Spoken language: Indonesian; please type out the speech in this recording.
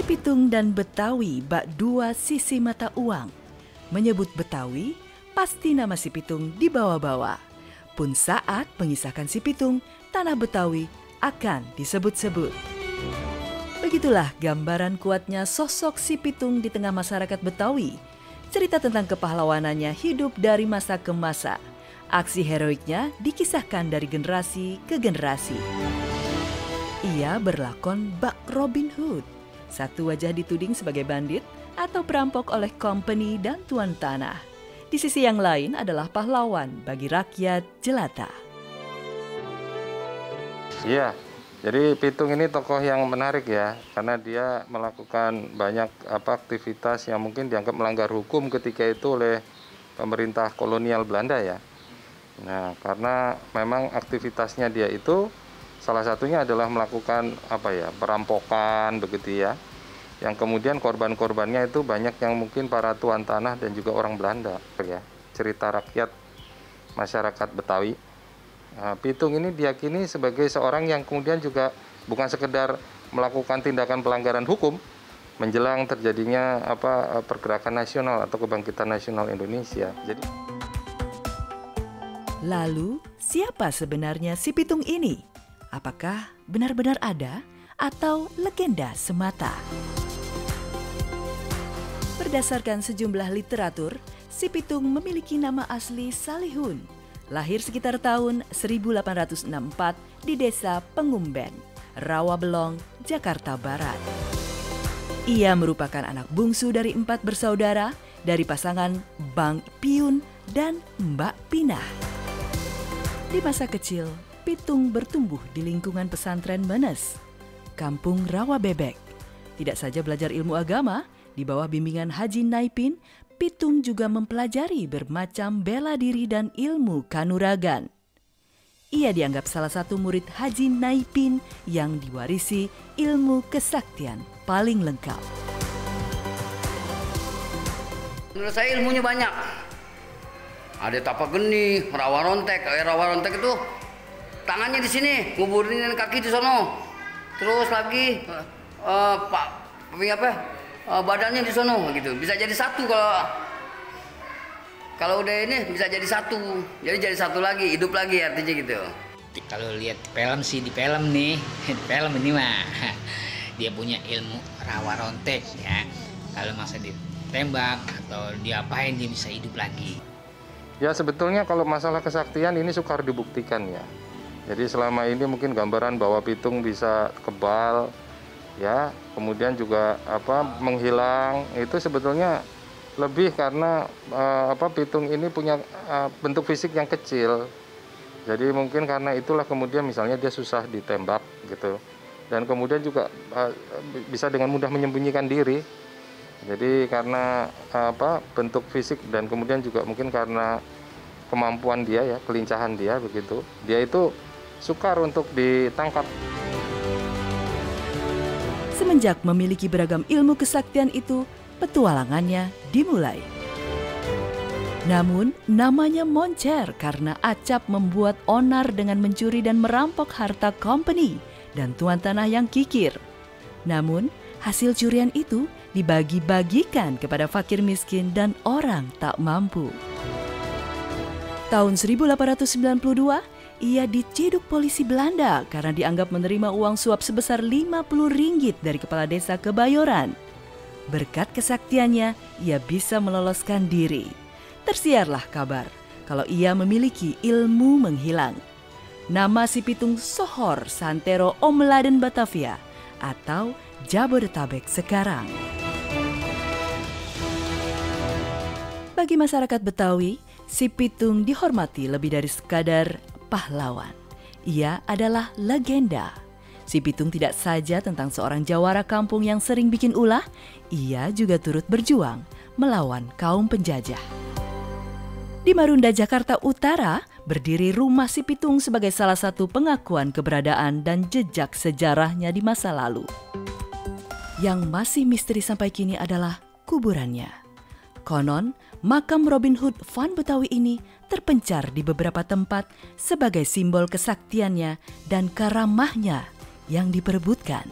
Si Pitung dan Betawi bak dua sisi mata uang. Menyebut Betawi, pasti nama Si Pitung dibawa-bawa. Pun saat mengisahkan Si Pitung, tanah Betawi akan disebut-sebut. Begitulah gambaran kuatnya sosok Si Pitung di tengah masyarakat Betawi. Cerita tentang kepahlawanannya hidup dari masa ke masa. Aksi heroiknya dikisahkan dari generasi ke generasi. Ia berlakon bak Robin Hood. Satu wajah dituding sebagai bandit atau perampok oleh company dan tuan tanah. Di sisi yang lain adalah pahlawan bagi rakyat jelata. Iya, jadi Pitung ini tokoh yang menarik ya, karena dia melakukan banyak aktivitas yang mungkin dianggap melanggar hukum ketika itu oleh pemerintah kolonial Belanda ya. Nah, karena memang aktivitasnya dia itu salah satunya adalah melakukan perampokan begitu ya. Yang kemudian korban-korbannya itu banyak yang mungkin para tuan tanah dan juga orang Belanda ya. Cerita rakyat masyarakat Betawi. Nah, Pitung ini diyakini sebagai seorang yang kemudian juga bukan sekedar melakukan tindakan pelanggaran hukum menjelang terjadinya pergerakan nasional atau kebangkitan nasional Indonesia. Lalu, siapa sebenarnya Si Pitung ini? Apakah benar-benar ada atau legenda semata? Berdasarkan sejumlah literatur, Si Pitung memiliki nama asli Salihun. Lahir sekitar tahun 1864 di desa Pengumben, Rawabelong, Jakarta Barat. Ia merupakan anak bungsu dari 4 bersaudara dari pasangan Bang Piun dan Mbak Pinah. Di masa kecil, Pitung bertumbuh di lingkungan pesantren Menes, Kampung Rawa Bebek. Tidak saja belajar ilmu agama, di bawah bimbingan Haji Naipin, Pitung juga mempelajari bermacam bela diri dan ilmu kanuragan. Ia dianggap salah satu murid Haji Naipin yang diwarisi ilmu kesaktian paling lengkap. Menurut saya ilmunya banyak. Ada tapak geni, rawa rontek. Rawa rontek itu tangannya di sini, nguburin kaki di sono. Terus lagi badannya di sono gitu. Bisa jadi satu kalau udah ini bisa jadi satu. Jadi satu lagi, hidup lagi artinya gitu. Kalau lihat film sih di film nih, di film ini mah dia punya ilmu rawa rontek ya. Kalau masa ditembak atau diapain dia bisa hidup lagi. Ya sebetulnya kalau masalah kesaktian ini sukar dibuktikan ya. Jadi selama ini mungkin gambaran bahwa Pitung bisa kebal, ya, kemudian juga menghilang itu sebetulnya lebih karena Pitung ini punya bentuk fisik yang kecil. Jadi mungkin karena itulah kemudian misalnya dia susah ditembak gitu. Dan kemudian juga bisa dengan mudah menyembunyikan diri. Jadi karena bentuk fisik dan kemudian juga mungkin karena kemampuan dia ya, kelincahan dia begitu. Dia itu sukar untuk ditangkap. Semenjak memiliki beragam ilmu kesaktian itu, petualangannya dimulai. Namun, namanya moncer karena acap membuat onar dengan mencuri dan merampok harta company dan tuan tanah yang kikir. Namun, hasil curian itu dibagi-bagikan kepada fakir miskin dan orang tak mampu. Tahun 1892, ia diciduk polisi Belanda karena dianggap menerima uang suap sebesar 50 ringgit dari kepala desa Kebayoran. Berkat kesaktiannya, ia bisa meloloskan diri. Tersiarlah kabar kalau ia memiliki ilmu menghilang. Nama Si Pitung sohor santero Omladen Batavia atau Jabodetabek sekarang. Bagi masyarakat Betawi, Si Pitung dihormati lebih dari sekadar pahlawan. Ia adalah legenda. Si Pitung tidak saja tentang seorang jawara kampung yang sering bikin ulah, ia juga turut berjuang melawan kaum penjajah. Di Marunda, Jakarta Utara, berdiri rumah Si Pitung sebagai salah satu pengakuan keberadaan dan jejak sejarahnya di masa lalu. Yang masih misteri sampai kini adalah kuburannya. Konon, makam Robin Hood Van Betawi ini terpencar di beberapa tempat sebagai simbol kesaktiannya dan karamahnya yang diperebutkan.